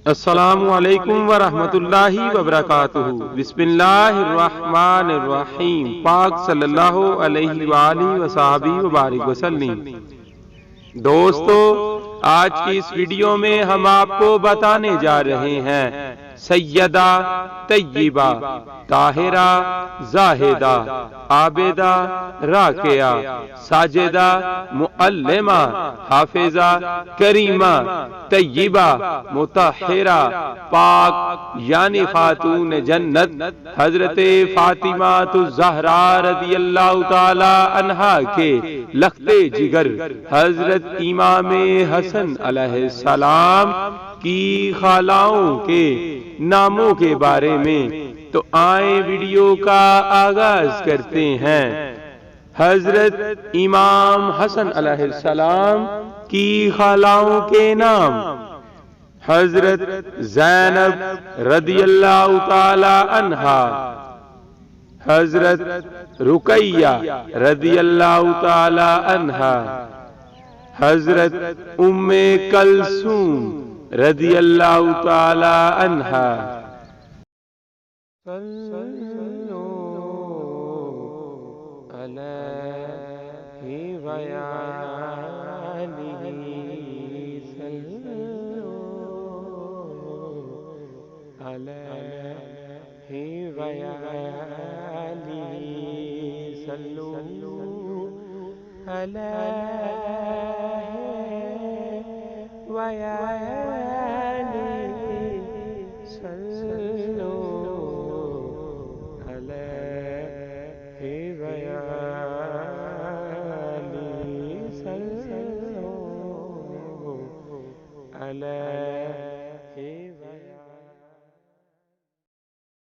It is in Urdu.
السلام علیکم ورحمۃ اللہ وبرکاتہ۔ بسم اللہ الرحمن الرحیم۔ پاک صلی اللہ علیہ وآلہ وصحبہ وبارک وسلم۔ دوستو، آج کی اس ویڈیو میں ہم آپ کو بتانے جا رہے ہیں سیدہ طیبہ طاہرہ زاہدہ عابدہ راکعہ ساجدہ معلمہ حافظہ کریمہ طیبہ مطہرہ پاک یعنی خاتون جنت حضرت فاطمہ الزہرا رضی اللہ تعالی عنہا کے لخت جگر حضرت امام حسن علیہ السلام کی خالاؤں کے ناموں کے بارے میں تو آئیں ویڈیو کا آغاز کرتے ہیں۔ حضرت امام حسن علیہ السلام کی خالاؤں کے نام: حضرت زینب رضی اللہ تعالی عنہا، حضرت رقیہ رضی اللہ تعالی عنہا، حضرت ام کلثوم رضی اللہ تعالی عنہا۔ صلو علیہ وآلہ، صلو علیہ وآلہ، صلو علیہ وآلہ۔